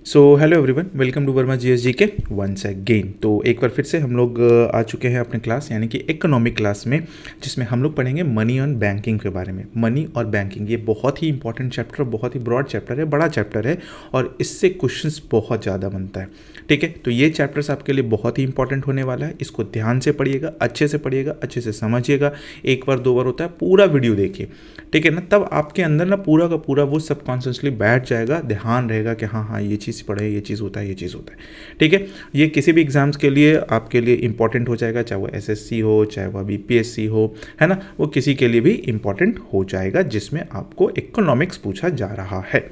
So hello everyone, welcome to Verma GSG के once again. तो एक बार फिर से हम लोग आ चुके हैं अपने क्लास यानी कि इकोनॉमिक क्लास में, जिसमें हम लोग पढ़ेंगे मनी ऑन बैंकिंग के बारे में। मनी और बैंकिंग ये बहुत ही इंपॉर्टेंट चैप्टर, बहुत ही ब्रॉड चैप्टर है, बड़ा चैप्टर है और इससे क्वेश्चंस बहुत ज़्यादा बनता है। ठीक है, तो ये चैप्टर्स आपके लिए बहुत ही इंपॉर्टेंट होने वाला है। इसको ध्यान से पढ़िएगा, अच्छे से समझिएगा। एक बार दो बार होता है, पूरा वीडियो देखिए, ठीक है ना। तब आपके अंदर ना पूरा का पूरा वो सबकॉन्शियसली बैठ जाएगा, ध्यान रहेगा कि हाँ हाँ ये चीज़ पढ़े, ये चीज़ होता है, ये चीज़ होता है। ठीक है, ये किसी भी एग्जाम्स के लिए आपके लिए इंपॉर्टेंट हो जाएगा, चाहे वो एसएससी हो, चाहे वो बीपीएससी हो, है ना। वो किसी के लिए भी इंपॉर्टेंट हो जाएगा जिसमें आपको इकोनॉमिक्स पूछा जा रहा है।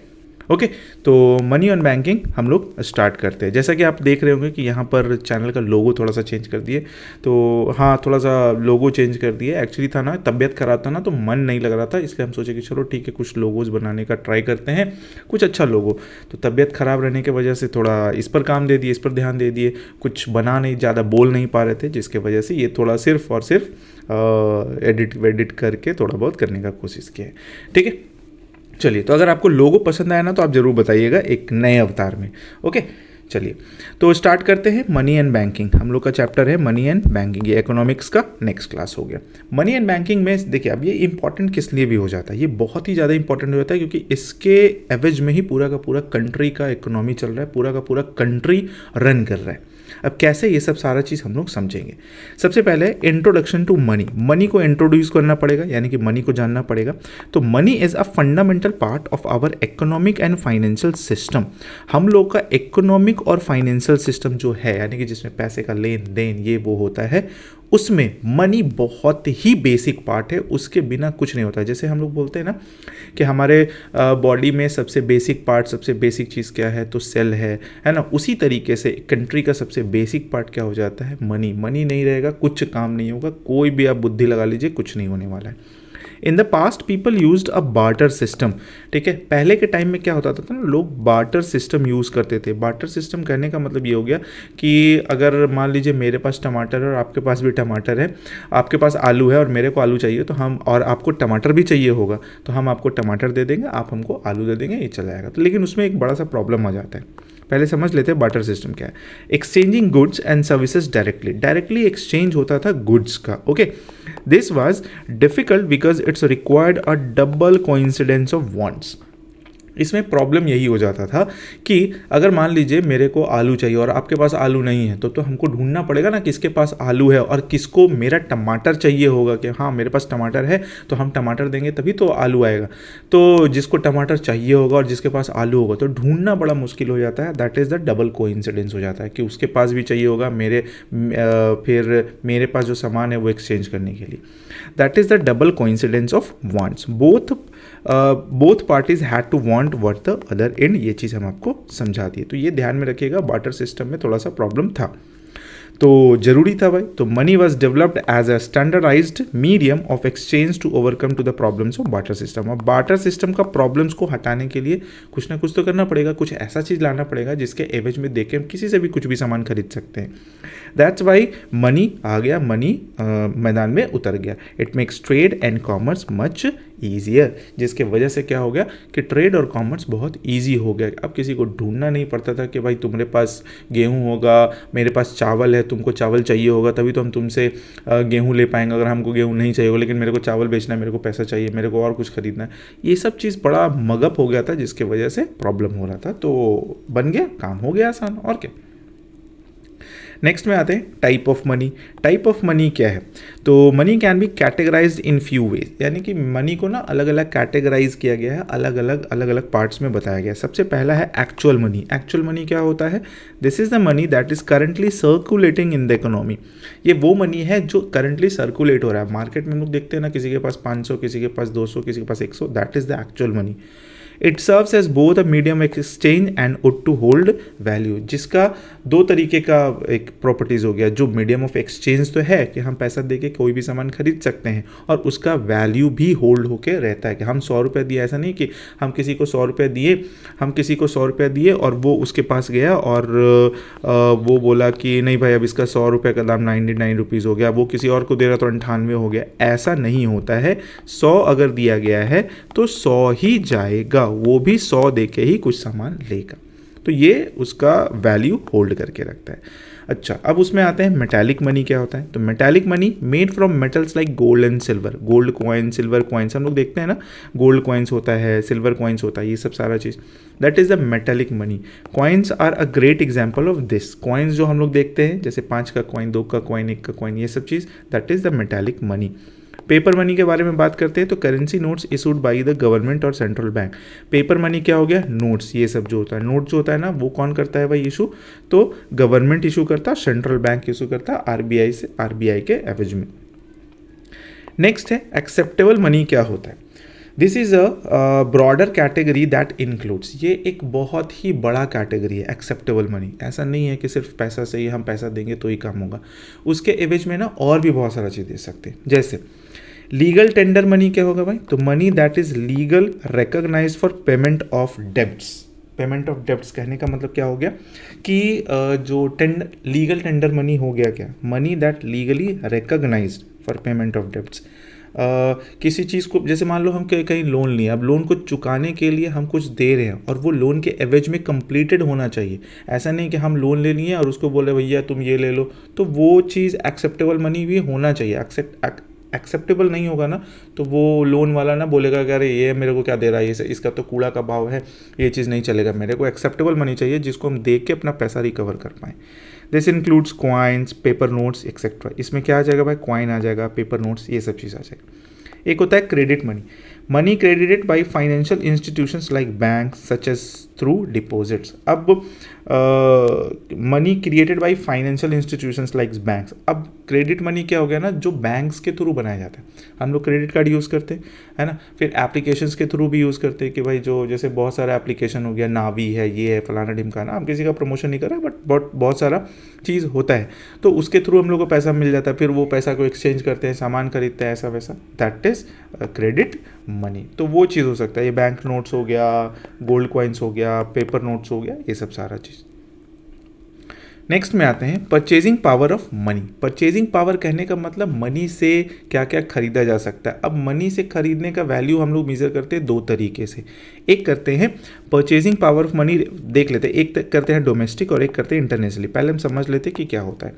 ओके, तो मनी ऑन बैंकिंग हम लोग स्टार्ट करते हैं। जैसा कि आप देख रहे होंगे कि यहाँ पर चैनल का लोगो थोड़ा सा चेंज कर दिए। तो हाँ, थोड़ा सा लोगो चेंज कर दिए। एक्चुअली था ना, तबीयत खराब था ना, तो मन नहीं लग रहा था, इसलिए हम सोचे कि चलो ठीक है, कुछ लोगोज बनाने का ट्राई करते हैं, कुछ अच्छा लोगो। तो तबीयत खराब रहने की वजह से थोड़ा इस पर काम दे दिए, इस पर ध्यान दे दिए, कुछ बना नहीं, ज़्यादा बोल नहीं पा रहे थे, जिसके वजह से ये थोड़ा सिर्फ और सिर्फ एडिट वेडिट करके थोड़ा बहुत करने का कोशिश किया है। ठीक है, चलिए, तो अगर आपको लोगो पसंद आया ना तो आप ज़रूर बताइएगा एक नए अवतार में। ओके, चलिए तो स्टार्ट करते हैं। मनी एंड बैंकिंग हम लोग का चैप्टर है, मनी एंड बैंकिंग। ये इकोनॉमिक्स का नेक्स्ट क्लास हो गया। मनी एंड बैंकिंग में देखिए, अब ये इंपॉर्टेंट किस लिए भी हो जाता है, ये बहुत ही ज़्यादा इंपॉर्टेंट हो जाता है क्योंकि इसके एवज में ही पूरा का पूरा कंट्री का इकोनॉमी चल रहा है, पूरा का पूरा कंट्री रन कर रहा है। अब कैसे, ये सब सारा चीज़ हम लोग समझेंगे। सबसे पहले इंट्रोडक्शन टू मनी। मनी को इंट्रोड्यूस करना पड़ेगा, यानी कि मनी को जानना पड़ेगा। तो money is a fundamental part of our economic and financial system. हम लोग का इकोनॉमिक और फाइनेंशियल सिस्टम जो है, यानी कि जिसमें पैसे का लेन देन ये वो होता है, उसमें मनी बहुत ही बेसिक पार्ट है। उसके बिना कुछ नहीं होता है। जैसे हम लोग बोलते हैं ना कि हमारे बॉडी में सबसे बेसिक पार्ट, सबसे बेसिक चीज़ क्या है, तो सेल है ना। उसी तरीके से कंट्री का सबसे बेसिक पार्ट क्या हो जाता है, मनी। मनी नहीं रहेगा कुछ काम नहीं होगा, कोई भी आप बुद्धि लगा लीजिए, कुछ नहीं होने वाला है। In the past people used a barter system. ठीक है, पहले के टाइम में क्या होता था ना, लोग बार्टर सिस्टम यूज़ करते थे। बार्टर सिस्टम कहने का मतलब ये हो गया कि अगर मान लीजिए मेरे पास टमाटर है और आपके पास भी टमाटर है, आपके पास आलू है और मेरे को आलू चाहिए, तो हम, और आपको टमाटर भी चाहिए होगा, तो हम आपको टमाटर दे देंगे, आप हमको आलू दे देंगे, ये चला जाएगा। तो लेकिन उसमें एक बड़ा सा प्रॉब्लम आ जाता है। पहले समझ लेते हैं बार्टर सिस्टम क्या है। Exchanging goods and services directly, directly exchange होता था गुड्स का। Okay, this was difficult because it's required a double coincidence of wants. इसमें प्रॉब्लम यही हो जाता था कि अगर मान लीजिए मेरे को आलू चाहिए और आपके पास आलू नहीं है, तो हमको ढूंढना पड़ेगा ना किसके पास आलू है और किसको मेरा टमाटर चाहिए होगा, कि हाँ मेरे पास टमाटर है तो हम टमाटर देंगे तभी तो आलू आएगा। तो जिसको टमाटर चाहिए होगा और जिसके पास आलू होगा, तो ढूंढना बड़ा मुश्किल हो जाता है। That is the double coincidence हो जाता है कि उसके पास भी चाहिए होगा, फिर मेरे पास जो सामान है वो एक्सचेंज करने के लिए। That is the double coincidence of wants. Both parties had to want what the other and. ये चीज़ हम आपको समझा दिए, तो ये ध्यान में रखिएगा। बार्टर सिस्टम में थोड़ा सा प्रॉब्लम था, तो जरूरी था भाई। तो money was developed as a standardised medium of exchange to overcome to the problems of barter system. अब बार्टर सिस्टम का प्रॉब्लम्स को हटाने के लिए कुछ ना कुछ तो करना पड़ेगा, कुछ ऐसा चीज़ लाना पड़ेगा जिसके एवज में देके हम किसी से भी कुछ भी सामान खरीद सकते हैं। दैट्स वाई मनी आ गया, मनी मैदान में उतर गया। It makes trade and commerce much easier, जिसके वजह से क्या हो गया कि ट्रेड और कॉमर्स बहुत ईजी हो गया। अब किसी को ढूंढना नहीं पड़ता था कि भाई तुम्हारे पास गेहूं होगा, मेरे पास चावल है, तुमको चावल चाहिए होगा तभी तो हम तुमसे गेहूं ले पाएंगे। अगर हमको गेहूं नहीं चाहिए होगा, लेकिन मेरे को चावल बेचना है, मेरे को पैसा चाहिए, मेरे को और कुछ खरीदना है, ये सब चीज़ बड़ा मगअप हो गया था, जिसके वजह से प्रॉब्लम हो रहा था। तो बन गया, काम हो गया आसान, और क्या। नेक्स्ट में आते हैं type of money. Type of money क्या है, तो money can B categorised in few ways, यानी कि मनी को ना अलग अलग कैटेगराइज किया गया है, अलग अलग पार्ट्स में बताया गया है। सबसे पहला है एक्चुअल मनी। एक्चुअल मनी क्या होता है, this is the money that is currently circulating in the economy. ये वो मनी है जो करंटली सर्कुलेट हो रहा है मार्केट में। हम लोग देखते हैं ना, किसी के पास 500, किसी के पास 200, किसी के पास 100, that is the actual money. It serves as both a medium exchange and would to hold value, जिसका दो तरीके का एक प्रॉपर्टीज हो गया। जो मीडियम ऑफ एक्सचेंज तो है कि हम पैसा दे के कोई भी सामान खरीद सकते हैं, और उसका वैल्यू भी होल्ड होके रहता है कि हम 100 रुपये दिए, ऐसा नहीं कि हम किसी को 100 रुपये दिए और वो उसके पास गया और वो बोला कि नहीं भाई अब इसका 100 रुपये का दाम 99 रुपीज़ हो गया, वो किसी और को दे रहा तो 98 हो गया। ऐसा नहीं होता है। 100 अगर दिया गया है तो 100 ही जाएगा, वो भी 100 दे के ही कुछ सामान लेगा। तो ये उसका वैल्यू होल्ड करके रखता है। अच्छा, अब उसमें आते हैं मेटालिक मनी क्या होता है। तो metallic money made from metals like gold and silver, gold coin, silver coins, हम लोग देखते हैं ना, गोल्ड कॉइन्स होता है, सिल्वर कॉइन्स होता है, ये सब सारा चीज़, that is the metallic money. Coins are a great example of this. Coins जो हम लोग देखते हैं जैसे 5 का कॉइन, 2 का कॉइन, 1 का कॉइन, ये सब चीज़, that is the metallic money. Paper money के बारे में बात करते हैं तो currency notes issued by the government और सेंट्रल बैंक। पेपर मनी क्या हो गया, नोट्स, ये सब जो होता है, नोट जो होता है ना वो कौन करता है भाई इशू, तो गवर्नमेंट इशू करता है, सेंट्रल बैंक इशू करता है आरबीआई से, आरबीआई के एवज में। नेक्स्ट है एक्सेप्टेबल मनी क्या होता है। This is a broader category that includes, ये एक बहुत ही बड़ा कैटेगरी है एक्सेप्टेबल मनी। ऐसा नहीं है कि सिर्फ पैसा से ही हम पैसा देंगे तो ही काम होगा, उसके एवज में ना और भी बहुत सारा चीज़ दे सकते हैं। जैसे लीगल टेंडर मनी क्या होगा भाई, तो money that is legal recognise for payment of debts. Payment of debts कहने का मतलब क्या हो गया कि जो लीगल टेंडर मनी हो गया क्या, money that legally recognised for payment of debts. किसी चीज़ को, जैसे मान लो हम कहीं लोन लिए, अब लोन को चुकाने के लिए हम कुछ दे रहे हैं और वो लोन के एवज में कंप्लीटेड होना चाहिए। ऐसा नहीं कि हम लोन ले लिए और उसको बोले भैया तुम ये ले लो, तो वो चीज़ एक्सेप्टेबल मनी भी होना चाहिए। एक्सेप्टेबल नहीं होगा ना तो वो लोन वाला ना बोलेगा कि अरे ये मेरे को क्या दे रहा है, ये इसका तो कूड़ा का भाव है, ये चीज़ नहीं चलेगा। मेरे को एक्सेप्टेबल मनी चाहिए जिसको हम देख के अपना पैसा रिकवर कर पाएँ। This includes coins, paper notes etcetera. इसमें क्या आ जाएगा भाई, कॉइन आ जाएगा, पेपर नोट्स, ये सब चीज़ आ जाएगा। एक होता है credit money, money credited by financial institutions like bank such as through deposits. अब money created by financial institutions like banks. अब क्रेडिट मनी क्या हो गया ना, जो बैंक्स के थ्रू बनाया जाता है। हम लोग क्रेडिट कार्ड यूज़ करते हैं, है ना, फिर एप्लीकेशंस के थ्रू भी यूज़ करते हैं कि भाई जो जैसे बहुत सारा एप्लीकेशन हो गया, नावी है, ये है, फलाना ढिमकाना, हम किसी का प्रमोशन नहीं कर रहे बट बहुत सारा चीज़ होता है, तो उसके थ्रू हम लोग को पैसा मिल जाता है, फिर वो पैसा को एक्सचेंज करते हैं, सामान खरीदते हैं, ऐसा वैसा, दैट इज़ क्रेडिट मनी। तो वो चीज़ हो सकता है, ये बैंक नोट्स हो गया, गोल्ड कॉइन्स हो गया, पेपर नोट्स हो गया, ये सब सारा चीज़। नेक्स्ट में आते हैं purchasing power of money. Purchasing power कहने का मतलब मनी से क्या क्या खरीदा जा सकता है। अब मनी से खरीदने का वैल्यू हम लोग मेजर करते हैं दो तरीके से, एक करते हैं परचेजिंग पावर ऑफ मनी, देख लेते हैं, एक करते हैं डोमेस्टिक और एक करते हैं इंटरनेशनली। पहले हम समझ लेते हैं कि क्या होता है।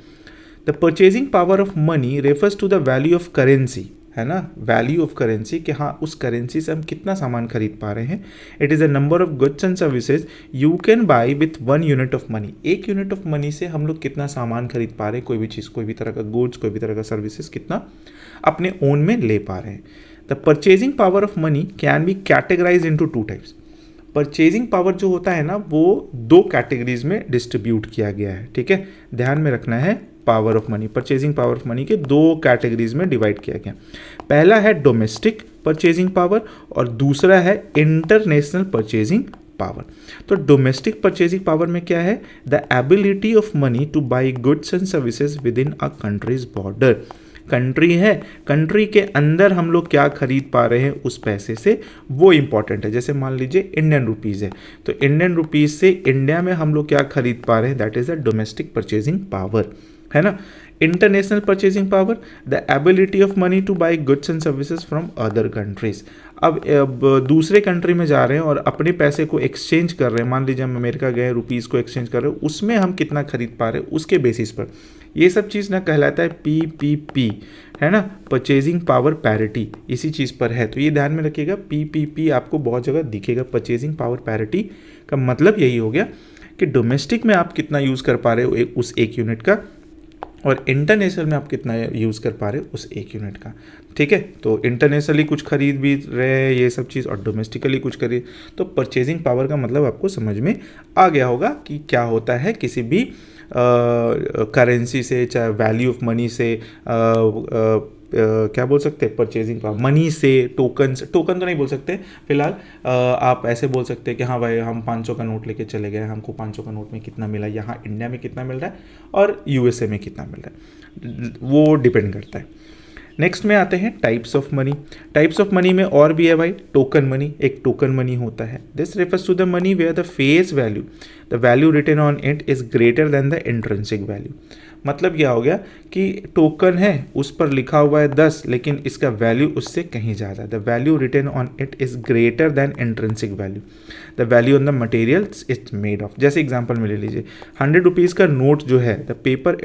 The purchasing power of money refers to the value of currency, है ना, वैल्यू ऑफ करेंसी, कि हाँ उस करेंसी से हम कितना सामान खरीद पा रहे हैं। It is a number of goods and services you can buy with 1 unit of money. 1 unit of money से हम लोग कितना सामान खरीद पा रहे हैं, कोई भी चीज़, कोई भी तरह का गुड्स, कोई भी तरह का सर्विसेज कितना अपने ओन में ले पा रहे हैं। The purchasing power of money can be categorise into 2 types. Purchasing power जो होता है ना वो 2 कैटेगरीज में डिस्ट्रीब्यूट किया गया है, ठीक है, ध्यान में रखना है। Power of money, purchasing power of money के 2 कैटेगरीज में डिवाइड किया गया। पहला है डोमेस्टिक परचेजिंग पावर और दूसरा है इंटरनेशनल परचेजिंग पावर। तो डोमेस्टिक परचेजिंग पावर में क्या है, the ability of money to by goods and services with in a countries border. Country है, कंट्री के अंदर हम लोग क्या खरीद पा रहे हैं उस पैसे से, वो इंपॉर्टेंट है। जैसे मान लीजिए इंडियन रुपीज़ है, तो इंडियन रुपीज़ से इंडिया में हम लोग क्या खरीद पा रहे हैं, that is the domestic purchasing power, है ना। International purchasing power, the ability of money to by goods and services from other countries. अब दूसरे कंट्री में जा रहे हैं और अपने पैसे को एक्सचेंज कर रहे हैं, मान लीजिए हम अमेरिका गए, रुपीज़ को एक्सचेंज कर रहे हैं, उसमें हम कितना खरीद पा रहे हैं उसके बेसिस पर, ये सब चीज़ ना कहलाता है PPP, है ना, परचेजिंग पावर पैरिटी, इसी चीज़ पर है। तो ये ध्यान में रखिएगा, PPP आपको बहुत जगह दिखेगा। परचेजिंग पावर पैरिटी का मतलब यही हो गया कि डोमेस्टिक में आप कितना यूज़ कर पा रहे हो उस 1 यूनिट का, और इंटरनेशनल में आप कितना यूज़ कर पा रहे हो उस 1 यूनिट का, ठीक है। तो इंटरनेशनली कुछ खरीद भी रहे हैं ये सब चीज़ और डोमेस्टिकली कुछ खरीद, तो परचेजिंग पावर का मतलब आपको समझ में आ गया होगा कि क्या होता है किसी भी करेंसी से, चाहे वैल्यू ऑफ मनी से, क्या बोल सकते हैं, परचेजिंग पावर, मनी से, टोकन तो नहीं बोल सकते फिलहाल, आप ऐसे बोल सकते हैं कि हाँ भाई हम 500 का नोट लेके चले गए, हमको 500 का नोट में कितना मिला, यहाँ इंडिया में कितना मिल रहा है और USA में कितना मिल रहा है, वो डिपेंड करता है। नेक्स्ट में आते हैं types of money. Types of money में और भी है भाई, टोकन मनी, एक टोकन मनी होता है। This refers to the money where the face value, the value written on it is greater than the intrinsic value. मतलब क्या हो गया कि टोकन है उस पर लिखा हुआ है 10 लेकिन इसका वैल्यू उससे कहीं ज़्यादा है। The value written on it is greater than intrinsic value, the value on the materials it's made of. जैसे एग्जांपल में ले लीजिए 100 रुपीज़ का नोट जो है, the paper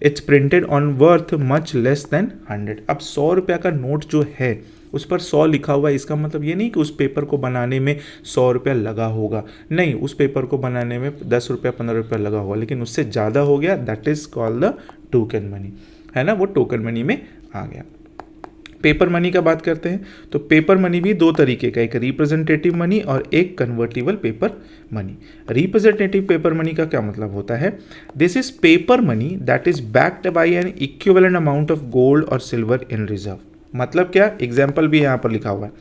it's printed on worth much less than 100। अब 100 रुपया का नोट जो है उस पर 100 लिखा हुआ है, इसका मतलब ये नहीं कि उस पेपर को बनाने में 100 रुपया लगा होगा, नहीं, उस पेपर को बनाने में 10 रुपया 15 रुपया लगा होगा, लेकिन उससे ज़्यादा हो गया, that is called the token money, है ना, वो टोकन मनी में आ गया। पेपर मनी का बात करते हैं तो पेपर मनी भी दो तरीके का, एक रिप्रेजेंटेटिव मनी और एक convertible paper money. Representative paper money का क्या मतलब होता है? This is paper money that is backed by N equivalent amount of gold और सिल्वर इन रिजर्व। मतलब क्या, एग्जाम्पल भी यहाँ पर लिखा हुआ है।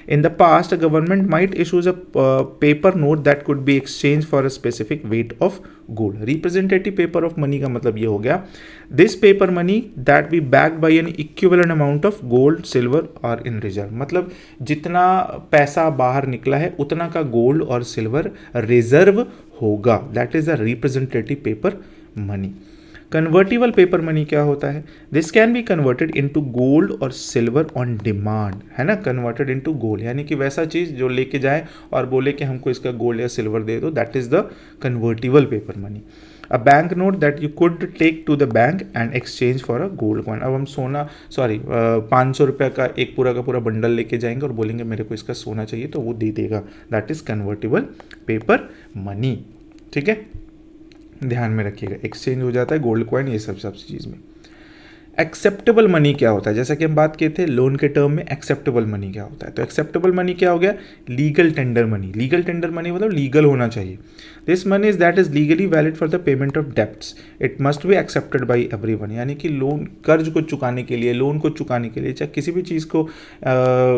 In the past government might issues a paper note that could be exchange for a specific weight of gold. Representative paper of money का मतलब ये हो गया, this paper money that B backed by N equivalent amount of gold silver और इन reserve. मतलब जितना पैसा बाहर निकला है उतना का गोल्ड और सिल्वर रिजर्व होगा, that is the representative paper money. Convertible paper money क्या होता है? This can be converted into gold और सिल्वर ऑन डिमांड, है ना, कन्वर्टेड इनटू गोल्ड, यानी कि वैसा चीज़ जो लेके जाए और बोले कि हमको इसका गोल्ड या सिल्वर दे दो, that is the convertible paper money. A bank note that you could take to the bank and exchange for a gold coin. अब हम 500 रुपये का एक पूरा का पूरा बंडल लेके जाएंगे और बोलेंगे मेरे को इसका सोना चाहिए, तो वो दे देगा, that is convertible paper money. ठीक है, ध्यान में रखिएगा, एक्सचेंज हो जाता है गोल्ड कॉइन, ये सब चीज़ में। एक्सेप्टेबल मनी क्या होता है? जैसा कि हम बात किए थे लोन के टर्म में, एक्सेप्टेबल मनी क्या होता है? तो एक्सेप्टेबल मनी क्या हो गया? Legal tender money. Legal tender money मतलब लीगल होना चाहिए। This money is that is legally valid for the payment of debts, it must be accepted by everyone. यानी कि लोन, कर्ज को चुकाने के लिए, लोन को चुकाने के लिए, चाहे किसी भी चीज़ को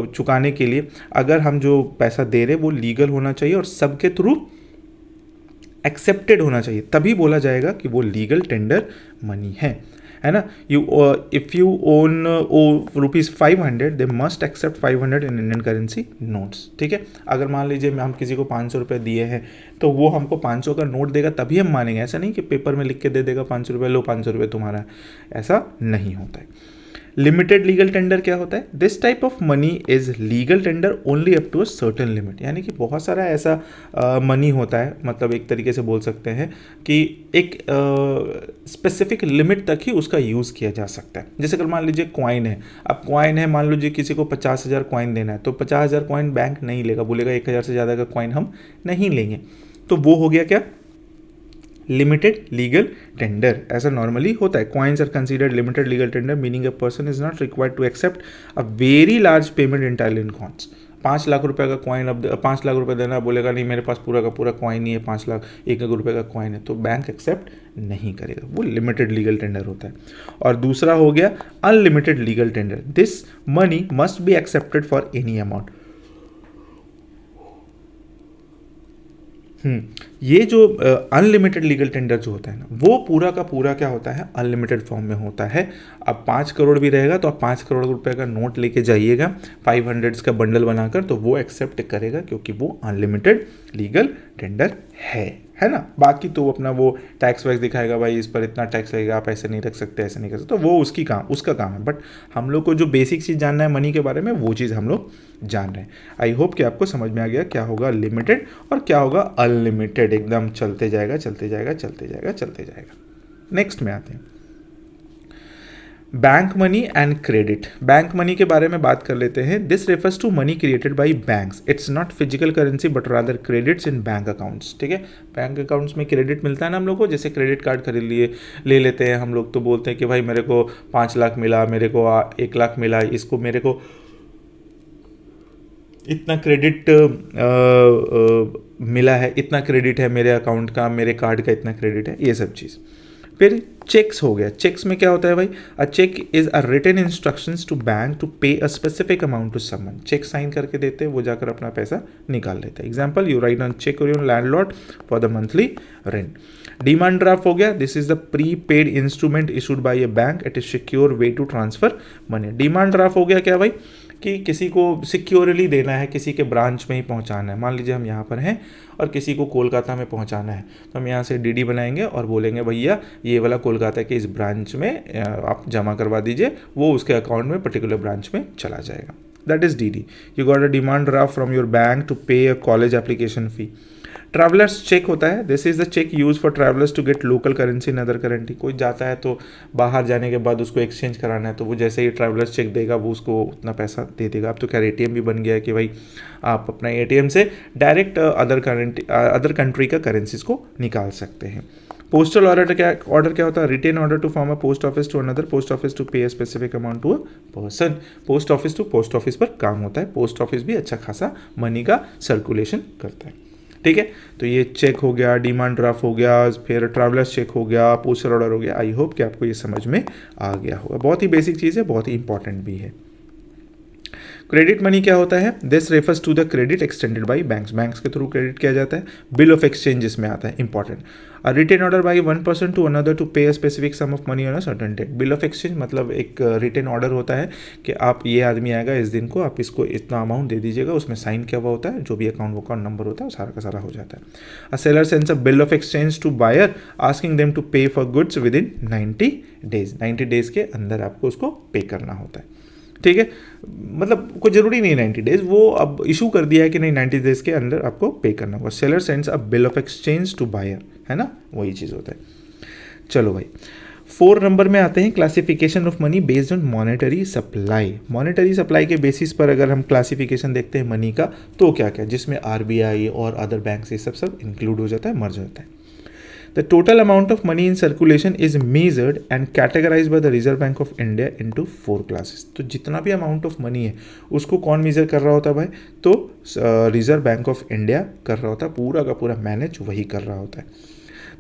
चुकाने के लिए अगर हम जो पैसा दे रहे वो लीगल होना चाहिए और सबके थ्रू एक्सेप्टेड होना चाहिए, तभी बोला जाएगा कि वो लीगल टेंडर मनी है ना। If you own ₹500 they must accept 500 in Indian currency notes. ठीक है, अगर मान लीजिए हम किसी को 500 रुपये दिए हैं तो वो हमको 500 का नोट देगा तभी हम मानेंगे, ऐसा नहीं कि पेपर में लिख के दे देगा 500 रुपये, लो 500 रुपये तुम्हारा, ऐसा नहीं होता है। लिमिटेड लीगल टेंडर क्या होता है? This type of money is legal tender only up to a certain limit. यानी कि बहुत सारा ऐसा मनी होता है, मतलब एक तरीके से बोल सकते हैं कि एक स्पेसिफिक लिमिट तक ही उसका यूज़ किया जा सकता है। जैसे अगर मान लीजिए कॉइन है, अब कॉइन है, मान लीजिए किसी को 50,000 कॉइन देना है तो 50,000 कॉइन बैंक नहीं लेगा, बोलेगा 1,000 से ज़्यादा का कॉइन हम नहीं लेंगे, तो वो हो गया क्या? Limited legal tender. ऐसा नॉर्मली होता है। Coins are considered limited legal tender meaning a person is not required to accept a very large payment entirely in coins. 5 lakh रुपए का कॉइन, अब 5 लाख रुपए देना, बोलेगा नहीं मेरे पास पूरा का पूरा कॉइन नहीं है, 5 लाख 1 लाख रुपए का कॉइन है, तो बैंक एक्सेप्ट नहीं करेगा, वो लिमिटेड लीगल टेंडर होता है। और दूसरा हो गया unlimited legal tender. This money must be accepted for any amount. ये जो अनलिमिटेड लीगल टेंडर जो होता है ना, वो पूरा का पूरा क्या होता है? अनलिमिटेड फॉर्म में होता है। अब 5 करोड़ भी रहेगा तो आप 5 करोड़ रुपए का नोट लेके जाइएगा 500 का बंडल बनाकर, तो वो एक्सेप्ट करेगा क्योंकि वो अनलिमिटेड लीगल टेंडर है ना। बाकी तो अपना वो टैक्स वैक्स दिखाएगा, भाई इस पर इतना टैक्स लगेगा, आप ऐसे नहीं रख सकते, ऐसे नहीं कर सकते, तो वो उसका काम है। बट हम लोग को जो बेसिक चीज़ जानना है मनी के बारे में, वो चीज़ हम लोग जान रहे हैं। आई होप कि आपको समझ में आ गया क्या होगा लिमिटेड और क्या होगा अनलिमिटेड। एकदम चलते जाएगा चलते जाएगा चलते जाएगा चलते जाएगा। नेक्स्ट में आते हैं bank money and credit. Bank money के बारे में बात कर लेते हैं। This refers to money created by banks, it's not physical currency but rather credits in bank accounts. ठीक है, बैंक अकाउंट्स में क्रेडिट मिलता है ना हम लोग को, जैसे क्रेडिट कार्ड खरीद ले लेते हैं हम लोग, तो बोलते हैं कि भाई मेरे को 5 लाख मिला, मेरे को 1 लाख मिला, इसको मेरे को इतना क्रेडिट मिला है, इतना क्रेडिट है मेरे अकाउंट का, मेरे कार्ड का इतना क्रेडिट है, ये सब चीज़। फिर चेक्स हो गया। चेक्स में क्या होता है भाई? A cheque is a written instructions to bank to pay a specific amount to someone. Cheque sign करके देते हैं, वो जाकर अपना पैसा निकाल लेता है। Example, you write on cheque और your landlord for the monthly rent. Demand draft हो गया। This is the pre paid instrument issued by a bank, it is secure way to transfer money. Demand draft हो गया क्या भाई? कि किसी को सिक्योरली देना है, किसी के ब्रांच में ही पहुंचाना है। मान लीजिए हम यहाँ पर हैं और किसी को कोलकाता में पहुंचाना है, तो हम यहाँ से डीडी बनाएंगे और बोलेंगे भैया ये वाला कोलकाता के इस ब्रांच में आप जमा करवा दीजिए, वो उसके अकाउंट में पर्टिकुलर ब्रांच में चला जाएगा। That is DD. You got a demand draft from your bank to pay a college application fee. Travellers cheque होता है, this is the cheque use for travellers to get local currency in other currency. कोई जाता है तो बाहर जाने के बाद उसको एक्सचेंज कराना है, तो वो जैसे ही ट्रैवलर्स चेक देगा वो उसको उतना पैसा दे देगा। अब तो खैर एटीएम भी बन गया है कि भाई आप अपना एटीएम से डायरेक्ट अदर कंट्री का करेंसीज को निकाल सकते हैं। पोस्टल ऑर्डर क्या होता है? Written order to form a post office to another post office to pay a specific amount to a person. Post office to post office पर काम होता है। पोस्ट ऑफिस भी अच्छा खासा मनी का सर्कुलेशन करता है। ठीक है, तो ये चेक हो गया, डिमांड ड्राफ्ट हो गया, फिर ट्रैवलर्स चेक हो गया, पोस्टल ऑर्डर हो गया। आई होप कि आपको ये समझ में आ गया होगा। बहुत ही बेसिक चीज़ है, बहुत ही इंपॉर्टेंट भी है। क्रेडिट मनी क्या होता है? This refers to the credit extended by banks. Banks के थ्रू क्रेडिट किया जाता है। बिल ऑफ एक्सचेंज इसमें आता है, important. A written order by one person to another to pay a specific sum of money on a certain date. Bill of exchange मतलब एक रिटेन ऑर्डर होता है कि आप ये आदमी आएगा इस दिन को, आप इसको इतना अमाउंट दे दीजिएगा, उसमें साइन किया हुआ होता है, जो भी अकाउंट नंबर होता है वो सारा का सारा हो जाता है। A seller sends a bill of exchange to buyer asking them to pay for goods within 90 days. 90 days के अंदर आपको उसको पे करना होता है। ठीक है, मतलब कोई ज़रूरी नहीं है 90 डेज, वो अब इशू कर दिया है कि नहीं 90 डेज के अंदर आपको पे करना होगा। Seller sends a bill of exchange to buyer, है ना, वही चीज़ होता है। चलो भाई, 4 नंबर में आते हैं classification of money based on monetary supply. Monetary supply के बेसिस पर अगर हम क्लासिफिकेशन देखते हैं मनी का, तो क्या क्या, जिसमें आरबीआई और अदर बैंक ये सब इंक्लूड हो जाता है, मर्ज होता है। The total amount of money in circulation is measured and categorized by the Reserve Bank of India into 4 classes. तो जितना भी अमाउंट ऑफ मनी है उसको कौन मेजर कर रहा होता है भाई? तो रिजर्व बैंक ऑफ इंडिया कर रहा होता है, पूरा का पूरा मैनेज वही कर रहा होता है।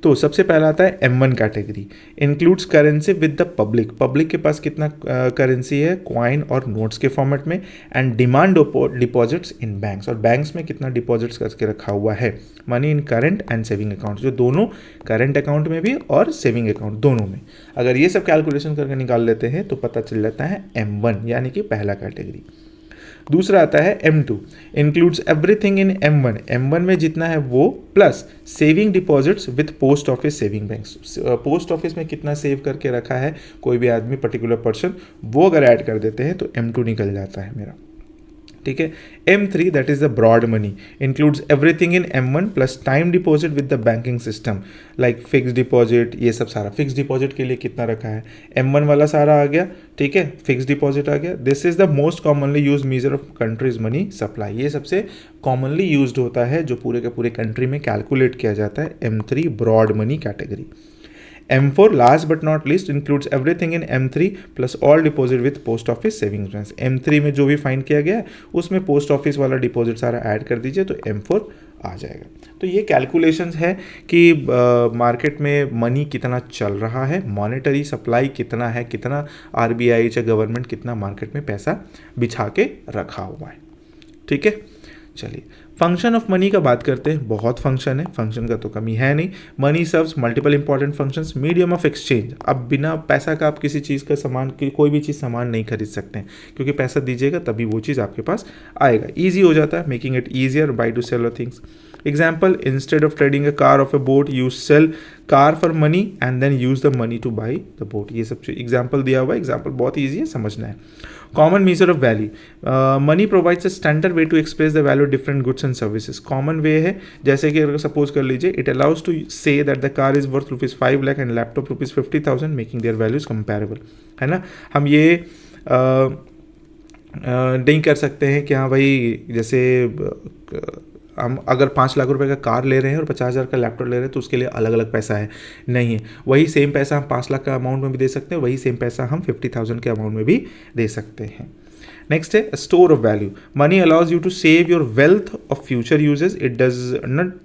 तो सबसे पहला आता है M1 category, includes currency with the public. Public के पास कितना करेंसी है कॉइन और नोट्स के फॉर्मेट में, and demand deposits in banks, और बैंक्स में कितना डिपॉजिट्स करके रखा हुआ है, money in current and saving account, जो दोनों करंट अकाउंट में भी और सेविंग अकाउंट दोनों में। अगर ये सब कैलकुलेशन करके निकाल लेते हैं तो पता चल जाता है M1, यानी कि पहला कैटेगरी। दूसरा आता है M2, includes everything in M1। M1 में जितना है वो plus saving deposits with post office saving banks. Post office में कितना सेव करके रखा है कोई भी आदमी, पर्टिकुलर पर्सन, वो अगर ऐड कर देते हैं तो M2 निकल जाता है मेरा। ठीक है, M3 that is the broad money, includes everything in M1 plus time deposit with the banking system like fix deposit, ये सब सारा। फिक्स डिपॉजिट के लिए कितना रखा है, M1 वाला सारा आ गया। ठीक है, फिक्स डिपॉजिट आ गया। This is the most commonly use measure of countries money supply. ये सबसे कॉमनली यूज्ड होता है जो पूरे के पूरे कंट्री में कैलकुलेट किया जाता है, M3 broad money category. M4 last but not least includes everything in M3 plus all deposit with post office savings bank. M3 में जो भी फाइंड किया गया है उसमें पोस्ट ऑफिस वाला डिपॉजिट सारा ऐड कर दीजिए तो M4 आ जाएगा। तो ये कैलकुलेशंस है कि मार्केट में मनी कितना चल रहा है, मॉनेटरी सप्लाई कितना है, कितना आरबीआई या गवर्नमेंट कितना मार्केट में पैसा बिछा के रखा हुआ है। ठीक है, चलिए फंक्शन ऑफ मनी का बात करते हैं। बहुत फंक्शन है, फंक्शन का तो कमी है नहीं। Money serves multiple important functions, medium of exchange. अब बिना पैसा का आप किसी चीज़ का सामान, कोई भी चीज़ सामान नहीं खरीद सकते हैं, क्योंकि पैसा दीजिएगा तभी वो चीज़ आपके पास आएगा। ईजी हो जाता है, making it easier by to sell things. Example, instead of trading a car of a boat you sell car for money and then use the money to buy the boat. ये सब example दिया हुआ है, example बहुत easy है, समझना है। Common measure of value, money provides a standard way to express the value of different goods and services. Common way है, जैसे कि अगर सपोज कर लीजिए, it allows to say that the car is worth ₹5 lakh and laptop ₹50,000 making their values comparable, है ना। हम ये नहीं कर सकते हैं कि हाँ भाई, जैसे हम अगर 5 लाख रुपए का कार ले रहे हैं और 50,000 का लैपटॉप ले रहे हैं तो उसके लिए अलग अलग पैसा है, नहीं है। वही सेम पैसा हम 5 लाख का अमाउंट में भी दे सकते हैं, वही सेम पैसा हम 50,000 के अमाउंट में भी दे सकते हैं। नेक्स्ट है store of value, money allows you to save your wealth of future uses, it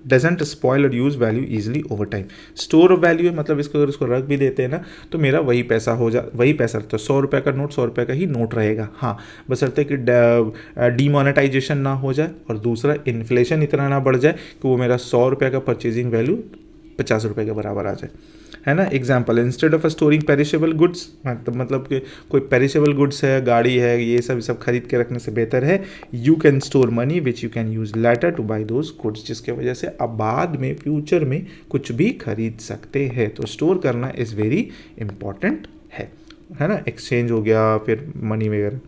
doesn't spoil और use value easily over time. Store of value है, मतलब इसको अगर इसको रख भी देते हैं ना तो मेरा वही पैसा वही पैसा रहता है। 100 रुपये का नोट 100 रुपये का ही नोट रहेगा, हाँ, बशर्ते कि डीमोनेटाइजेशन ना हो जाए और दूसरा इन्फ्लेशन इतना ना बढ़ जाए कि वो मेरा 100 रुपये का परचेजिंग वैल्यू ₹50 के बराबर आ जाए, है ना। Example, instead of storing perishable goods, मतलब कि कोई पेरिशेबल गुड्स है, गाड़ी है, ये सब खरीद के रखने से बेहतर है you can store money which you can use later to buy those goods, जिसके वजह से आप बाद में फ्यूचर में कुछ भी खरीद सकते हैं। तो स्टोर करना इज़ वेरी इंपॉर्टेंट है ना। एक्सचेंज हो गया, फिर मनी वगैरह।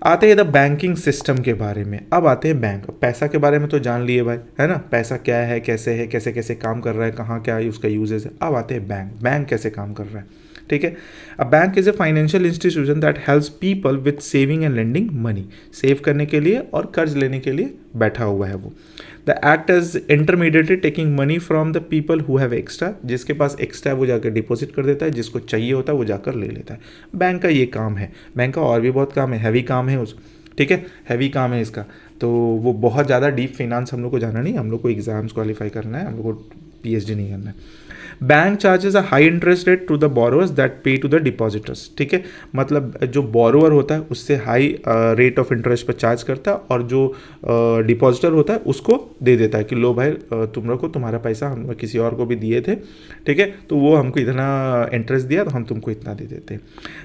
आते हैं द बैंकिंग सिस्टम के बारे में। अब आते हैं बैंक। पैसा के बारे में तो जान लिए भाई, है ना, पैसा क्या है, कैसे कैसे काम कर रहा है, कहाँ क्या है उसका यूजेस है। अब आते हैं बैंक कैसे काम कर रहा है, ठीक है। A bank is a financial institution that helps people with saving and lending money, save करने के लिए और कर्ज लेने के लिए बैठा हुआ है वो। The act as intermediary taking money from the people who have extra, जिसके पास एक्स्ट्रा है वो जाकर डिपॉजिट कर देता है, जिसको चाहिए होता है वो जाकर ले लेता है। बैंक का ये काम है। बैंक का और भी बहुत काम है, हैवी काम है ठीक है, हैवी काम है इसका। तो वो बहुत ज़्यादा डीप फाइनेंस हम लोग को जाना नहीं, हम लोग को एग्जाम्स क्वालिफाई करना है, हम लोग को PhD नहीं करना है। Bank charges a high interest rate to the borrowers that pay to the depositors, ठीक है। मतलब जो बोरोअर होता है उससे हाई रेट ऑफ इंटरेस्ट पर चार्ज करता है, और जो डिपॉजिटर होता है उसको दे देता है कि लो भाई तुम लोग को तुम्हारा पैसा हम किसी और को भी दिए थे, ठीक है, तो वो हमको इतना इंटरेस्ट दिया तो हम तुमको इतना दे देते हैं।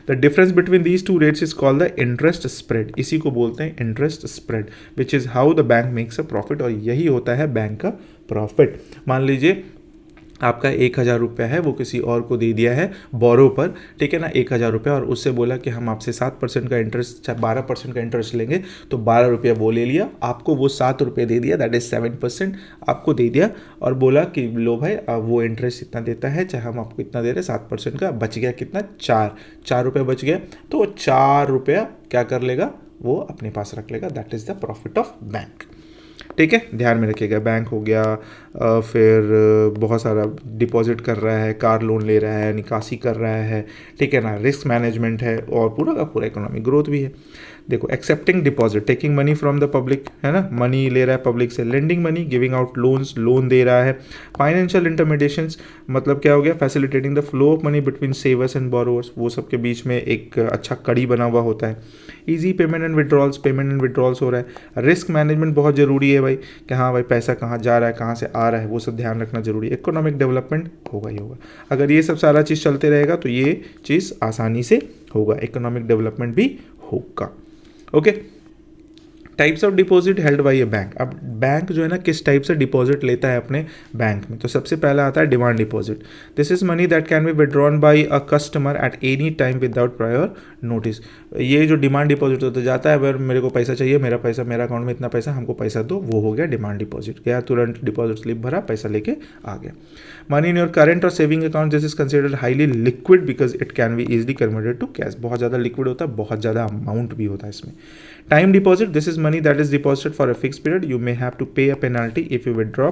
The difference between these two rates is called the interest spread, इसी को बोलते हैं interest spread, which is how the bank makes a profit, और यही होता है बैंक का प्रॉफिट। मान लीजिए आपका 1,000 रुपया है, वो किसी और को दे दिया है बोरो पर, ठीक है ना, 1,000 रुपया, और उससे बोला कि हम आपसे 7% का इंटरेस्ट, 12% का इंटरेस्ट लेंगे, तो 12 रुपया वो ले लिया, आपको वो 7 रुपये दे दिया, दैट इज़ 7% आपको दे दिया, और बोला कि लो भाई वो इंटरेस्ट इतना देता है, चाहे हम आपको इतना दे रहे हैं 7% का, बच गया कितना, 4 रुपये बच गया, तो 4 रुपया क्या कर लेगा, वो अपने पास रख लेगा, that is the profit of bank, ठीक है। ध्यान में रखिएगा, बैंक हो गया, फिर बहुत सारा डिपॉजिट कर रहा है, कार लोन ले रहा है, निकासी कर रहा है, ठीक है ना, रिस्क मैनेजमेंट है, और पूरा का पूरा इकोनॉमिक ग्रोथ भी है। देखो, accepting deposit, taking money from the public, है ना, मनी ले रहा है पब्लिक से, lending money, giving out loans, loan दे रहा है। फाइनेंशियल इंटरमीडिएशंस, मतलब क्या हो गया, facilitating the flow of money between savers and borrowers, वो सबके बीच में एक अच्छा कड़ी बना हुआ होता है। ईजी पेमेंट एंड विड्रॉल्स हो रहा है। रिस्क मैनेजमेंट बहुत ज़रूरी है भाई, कि हाँ भाई पैसा कहाँ जा रहा है, कहाँ से आ रहा है, वो सब ध्यान रखना जरूरी है। इकोनॉमिक डेवलपमेंट होगा ही होगा, अगर ये सब सारा चीज़ चलते रहेगा तो ये चीज़ आसानी से होगा, इकोनॉमिक डेवलपमेंट भी होगा। Okay, types of deposit held by A bank. अब बैंक जो है ना किस टाइप से डिपॉजिट लेता है अपने बैंक में, तो सबसे पहला आता है demand deposit. This is money that can be withdrawn by a customer at any time without prior notice. ये जो डिमांड डिपॉजिट होता जाता है, अगर मेरे को पैसा चाहिए, मेरा अकाउंट में इतना पैसा, हमको पैसा दो, वो हो गया डिमांड डिपॉजिट, गया तुरंत डिपॉजिट स्लिप भरा, पैसा लेके आ गया। मनी इन योर करेंट और saving account, this is considered highly liquid because it can be easily converted to cash. बहुत ज़्यादा लिक्विड होता है, बहुत ज़्यादा अमाउंट भी होता है इसमें। Time deposit, this is money that is deposited for a fix period, you may have to pay a penalty if you withdraw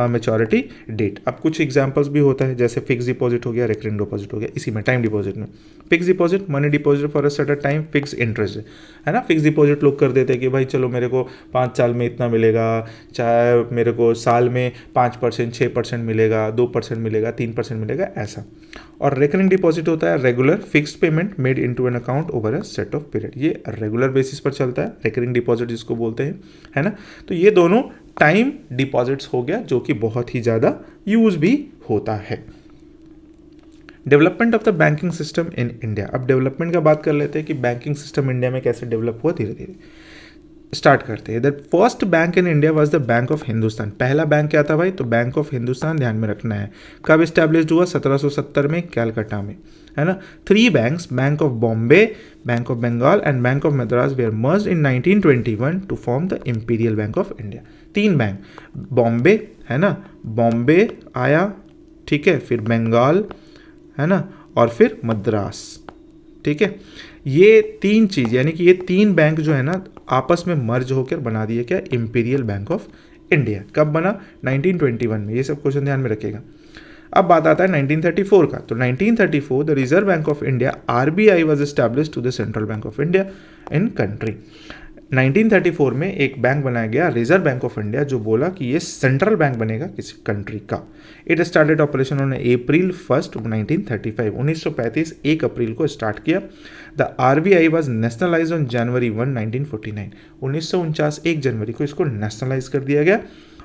maturity date. अब कुछ एग्जांपल्स भी होता है, जैसे फिक्स डिपॉजिट हो गया, रिकरिंग डिपॉजिट हो गया, इसी में टाइम डिपॉजिट में। Fix deposit, money deposit for a certain time, fix interest, है ना। फिक्स डिपॉजिट लोग कर देते हैं कि भाई चलो मेरे को 5 साल में इतना मिलेगा, चाहे मेरे को साल में 5%, 6% मिलेगा, 2% मिलेगा, 3% मिलेगा, ऐसा। और रिकरिंग डिपॉजिट होता है regular fixed payment made into an account over a set of period, ये रेगुलर बेसिस पर चलता है, रिकरिंग डिपॉजिट जिसको बोलते हैं, है ना। तो ये दोनों टाइम डिपॉजिट्स हो गया, जो कि बहुत ही ज़्यादा यूज भी होता है। Development of the banking system in India. अब डेवलपमेंट का बात कर लेते हैं कि बैंकिंग सिस्टम इंडिया में कैसे डेवलप हुआ, धीरे धीरे स्टार्ट करते हैं। The first bank in India was the bank of Hindustan. पहला बैंक क्या था भाई, तो बैंक ऑफ हिंदुस्तान, ध्यान में रखना है। कब इस्टेब्लिश्ड हुआ, 1770 में कैलकाटा में, है ना। 3 banks, bank of Bombay, bank of Bengal and bank of Madras were merged in 1921 to form the Imperial bank of India. 3 bank, Bombay, है ना, बॉम्बे आया, ठीक है, फिर बंगाल, है ना, और फिर मद्रास, ठीक है। ये 3 चीज़, यानी कि ये 3 बैंक जो है ना आपस में मर्ज होकर बना दिए क्या, इंपीरियल बैंक ऑफ इंडिया। कब बना, 1921 में। ये सब क्वेश्चन ध्यान में रखेगा। अब बात आता है 1934 का, तो 1934 the reserve bank of India RBI was established to the central bank of India in country. 1934 में एक बैंक बनाया गया, रिजर्व बैंक ऑफ इंडिया, जो बोला कि ये सेंट्रल बैंक बनेगा किसी कंट्री का। It started operation on April 1, 1935। 1935 1 अप्रैल को स्टार्ट किया। The RBI was nationalised on January 1, 1949। 1949 1 जनवरी को इसको नेशनलाइज कर दिया गया,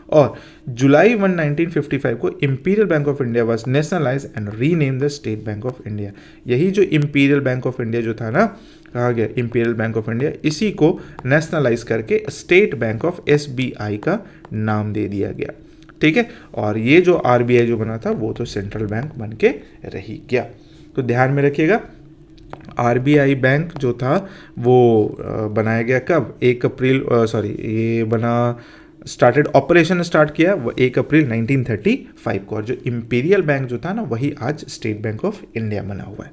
और जुलाई 1 1955 को imperial bank of India was nationalise and rename the state bank of India. यही जो इंपीरियल बैंक ऑफ इंडिया जो था ना, कहा गया इंपीरियल बैंक ऑफ इंडिया, इसी को नेशनलाइज करके स्टेट बैंक ऑफ SBI का नाम दे दिया गया। ठीक है, और ये जो RBI जो बना था वो तो सेंट्रल बैंक बन के रही गया। तो ध्यान में रखिएगा, RBI बैंक जो था वो बनाया गया कब, 1 अप्रैल ये बना स्टार्टेड ऑपरेशन स्टार्ट किया वो 1 अप्रैल 1935 को। और जो इंपीरियल बैंक जो था ना, वही आज स्टेट बैंक ऑफ इंडिया बना हुआ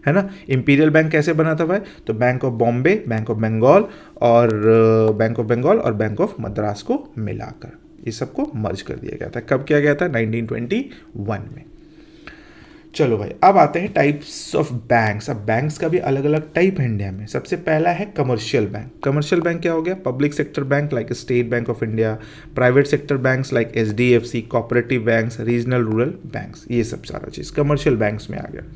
है ना। इंपीरियल बैंक कैसे बना था भाई, तो bank of Bombay, bank of Bengal और बैंक ऑफ मद्रास को मिलाकर ये सबको मर्ज कर दिया गया था। कब किया गया था, 1921 में। चलो भाई, अब आते हैं टाइप्स ऑफ बैंक्स। अब बैंक्स का भी अलग अलग टाइप है इंडिया में। सबसे पहला है कमर्शियल बैंक। कमर्शियल बैंक क्या हो गया, public sector bank like state bank of India, private sector banks like SDFC, cooperative banks, regional rural banks, ये सब सारा चीज़ कमर्शियल बैंक्स में आ गया।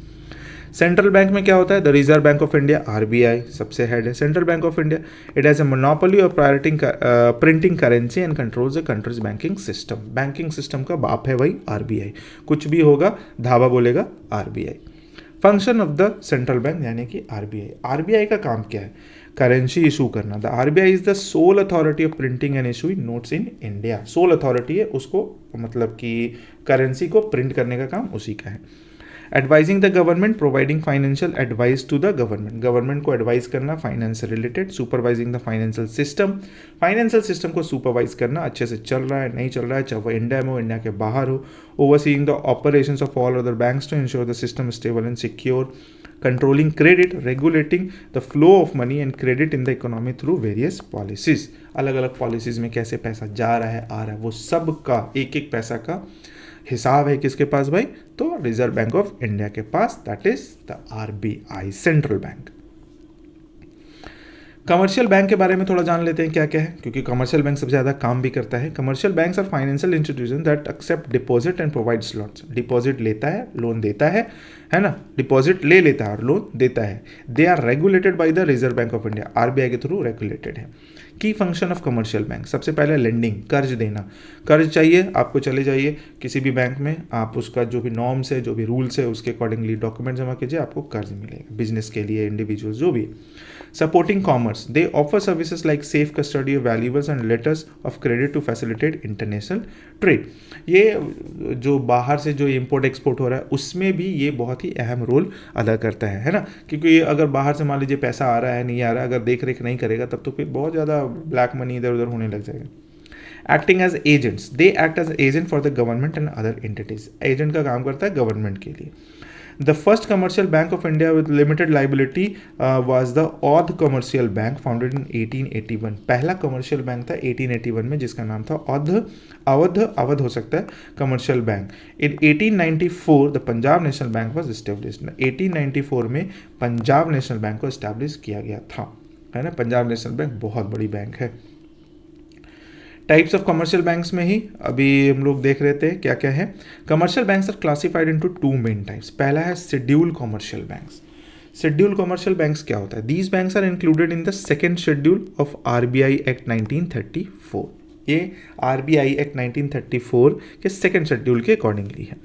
सेंट्रल बैंक में क्या होता है, the reserve bank of India RBI सबसे हेड है। Central bank of India it has a monopoly of printing currency and controls the countries banking system. Banking system का बाप है भाई RBI, कुछ भी होगा धावा बोलेगा RBI। Function of the central bank यानी कि RBI का काम क्या है, करेंसी इशू करना। The RBI is the soul authority of printing and issuing notes in India. Soul authority है, उसको मतलब कि करेंसी को प्रिंट करने का काम उसी का है। Advising the government, providing financial advice to the government, government को एडवाइस करना फाइनेंस से related. Supervising the financial system, financial system को सुपरवाइज करना, अच्छे से चल रहा है नहीं चल रहा है, चाहे वो इंडिया में हो इंडिया के बाहर हो। Overseeing the operations of all other banks to ensure the system stable and secure. Controlling credit, regulating the flow of money and credit in the economy through various policies. अलग अलग policies में कैसे पैसा जा रहा है आ रहा है, वो सब का एक एक पैसा का हिसाब है किसके पास भाई, तो रिजर्व बैंक ऑफ इंडिया के पास, that is the RBI, central bank. Commercial bank के बारे में थोड़ा जान लेते हैं क्या क्या है, क्योंकि कमर्शियल बैंक सबसे ज़्यादा काम भी करता है। Commercial banks are financial institution that accept deposit and provide slots. Deposit लेता है, लोन देता है ना, डिपॉजिट ले लेता है और लोन देता है। They are regulated by the reserve bank of India, RBI के थ्रू रेगुलेटेड है। की फंक्शन ऑफ कमर्शियल बैंक, सबसे पहले लेंडिंग, कर्ज देना। कर्ज चाहिए आपको, चले जाइए किसी भी बैंक में, आप उसका जो भी नॉर्म्स है, जो भी रूल्स है, उसके अकॉर्डिंगली डॉक्यूमेंट जमा कीजिए, आपको कर्ज मिलेगा, बिजनेस के लिए, इंडिविजुअल जो भी। Supporting commerce, they offer services like safe custody of valuables and letters of credit to facilitate international trade. ये जो बाहर से जो इम्पोर्ट एक्सपोर्ट हो रहा है उसमें भी ये बहुत ही अहम रोल अदा करता है ना, क्योंकि ये अगर बाहर से मान लीजिए पैसा आ रहा है नहीं आ रहा है, अगर देख रेख नहीं करेगा तब तो फिर बहुत ज़्यादा ब्लैक मनी इधर उधर होने लग जाएगा। Acting as agents, they act as agent for the government and other entities. Agent का काम करता है गवर्नमेंट के लिए। The first commercial bank of India with limited liability was the Audh Commercial Bank founded in 1881। पहला commercial bank था 1881 में जिसका नाम था अवध हो सकता है commercial bank. In 1894 the Punjab national bank was established। 1894 में पंजाब नेशनल बैंक को एस्टैब्लिश किया गया था, है ना। पंजाब नेशनल बैंक बहुत बड़ी बैंक है। टाइप्स ऑफ कमर्शियल बैंक्स में ही अभी हम लोग देख रहे थे क्या क्या है। Commercial banks are classified into 2 main types. पहला है schedule commercial banks. Schedule commercial banks क्या होता है, these banks are included in the second schedule of RBI act 1934। ये RBI एक्ट 1934 के सेकेंड शेड्यूल के अकॉर्डिंगली है।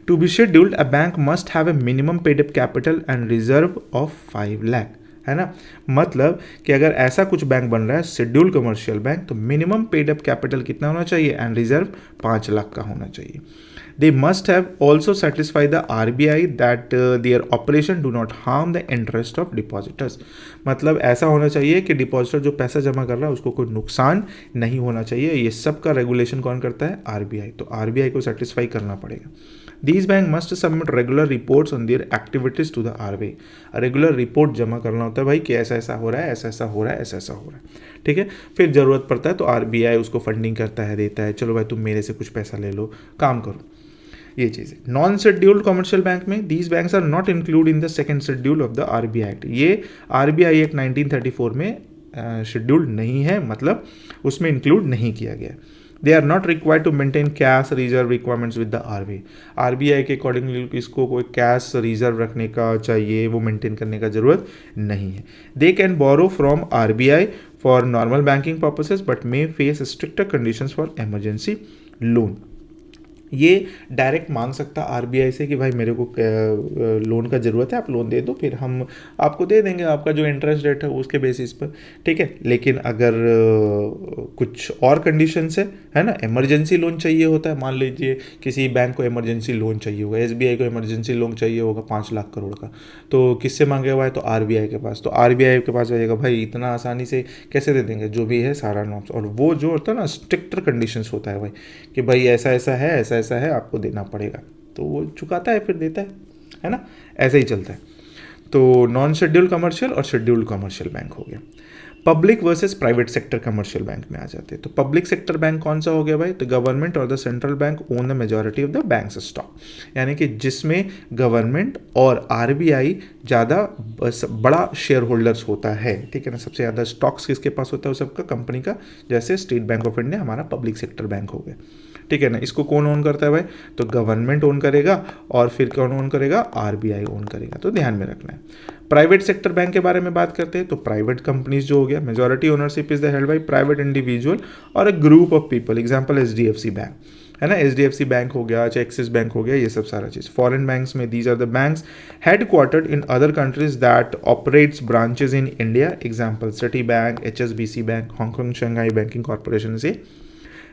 To be scheduled a bank must have a minimum paid up capital and reserve of 5 lakh, है ना। मतलब कि अगर ऐसा कुछ बैंक बन रहा है शेड्यूल कमर्शियल बैंक, तो मिनिमम पेड अप कैपिटल कितना होना चाहिए एंड रिजर्व 5 लाख का होना चाहिए। They must have also satisfy the RBI that their operation do not harm the interest of depositors. मतलब ऐसा होना चाहिए कि डिपॉजिटर जो पैसा जमा कर रहा है उसको कोई नुकसान नहीं होना चाहिए। ये सब का रेगुलेशन कौन करता है, RBI। तो RBI को सेटिस्फाई करना पड़ेगा। These bank must submit regular reports on their activities to the RBI। Regular report जमा करना होता है भाई कि ऐसा ऐसा हो रहा है, ऐसा ऐसा हो रहा है, ऐसा ऐसा हो रहा है, ठीक है। फिर ज़रूरत पड़ता है तो RBI उसको फंडिंग करता है, देता है, चलो भाई तुम मेरे से कुछ पैसा ले लो, काम करो, ये चीज़ है। नॉन शेड्यूल्ड कमर्शियल बैंक में these banks are not include in the second schedule of the RBI act. ये RBI एक्ट 1934 में शेड्यूल्ड नहीं है, मतलब उसमें इंक्लूड नहीं किया गया। They are not required to maintain cash reserve requirements with the RBI. RBI के अकॉर्डिंगली इसको कोई कैश रिजर्व रखने का चाहिए, वो मेंटेन करने का जरूरत नहीं है। They can borrow from RBI for normal banking purposes but may face stricter conditions for emergency loan. ये डायरेक्ट मांग सकता आरबीआई से कि भाई मेरे को लोन का ज़रूरत है, आप लोन दे दो, फिर हम आपको दे देंगे आपका जो इंटरेस्ट रेट है उसके बेसिस पर, ठीक है। लेकिन अगर कुछ और कंडीशंस है ना, इमरजेंसी लोन चाहिए होता है, मान लीजिए किसी बैंक को इमरजेंसी लोन चाहिए होगा, एसबीआई को इमरजेंसी लोन चाहिए होगा 5 लाख करोड़ का, तो किससे मांगे हुआ है, तो आरबीआई के पास। तो आरबीआई के पास जाइएगा, भाई इतना आसानी से कैसे दे देंगे, जो भी है सारा नॉर्म्स, और वो जो होता है ना स्ट्रिक्टर कंडीशंस होता है भाई, कि भाई ऐसा ऐसा है, ऐसा है, आपको देना पड़ेगा, तो वो चुकाता है, फिर देता है ना, ऐसे ही चलता है। तो नॉन शेड्यूल्ड कमर्शियल और शेड्यूल्ड कमर्शियल बैंक हो गया। Public versus private sector commercial bank में आ जाते हैं। तो पब्लिक सेक्टर बैंक कौन सा हो गया भाई, तो गवर्नमेंट और the central bank own the majority of the banks stock, यानी कि जिसमें गवर्नमेंट और आरबीआई ज़्यादा बड़ा शेयर होल्डर्स होता है, ठीक है ना। सबसे ज़्यादा स्टॉक्स किसके पास होता है, वो सबका कंपनी का, जैसे स्टेट बैंक ऑफ इंडिया हमारा पब्लिक सेक्टर बैंक हो गया, ठीक है ना। इसको कौन ओन करता है भाई, तो गवर्नमेंट ओन करेगा, और फिर कौन ओन करेगा, आरबीआई ओन करेगा, तो ध्यान में रखना है। प्राइवेट सेक्टर बैंक के बारे में बात करते हैं, तो प्राइवेट कंपनीज जो हो गया, majority ownership is the held by private individual और a group of people, example HDFC bank है ना, एचडीएफसी बैंक हो गया, चाहे एक्सिस बैंक हो गया, ये सब सारा चीज़। फॉरेन बैंक्स में these are the banks headquartered in other countries that operates branches in India, example Citibank, HSBC bank, Hong Kong Shanghai banking corporation से,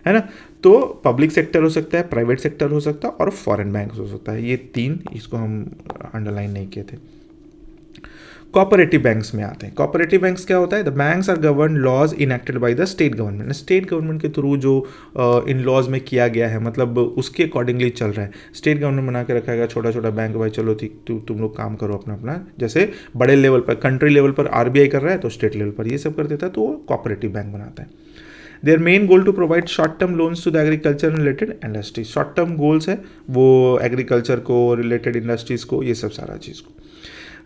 है ना। तो पब्लिक सेक्टर हो सकता है, प्राइवेट सेक्टर हो सकता है, और फॉरेन बैंक हो सकता है, ये तीन, इसको हम अंडरलाइन नहीं किए थे। कोऑपरेटिव बैंक्स में आते हैं। कोऑपरेटिव बैंक्स क्या होता है, the banks are govern laws enacted by the state government, state government के थ्रू जो इन लॉज में किया गया है, मतलब उसके अकॉर्डिंगली चल रहा है। स्टेट गवर्नमेंट बना के रखा गया, छोटा छोटा बैंक, भाई चलो ठीक, तुम लोग काम करो अपना अपना, जैसे बड़े लेवल पर कंट्री लेवल पर आरबीआई कर रहा है, तो स्टेट लेवल पर ये सब कर देता है, तो वो कोऑपरेटिव बैंक बनाता है। Their main goal to provide short term loans to the agriculture related industries, short term goals है वो एग्रीकल्चर को, रिलेटेड इंडस्ट्रीज को, ये सब सारा चीज़ को।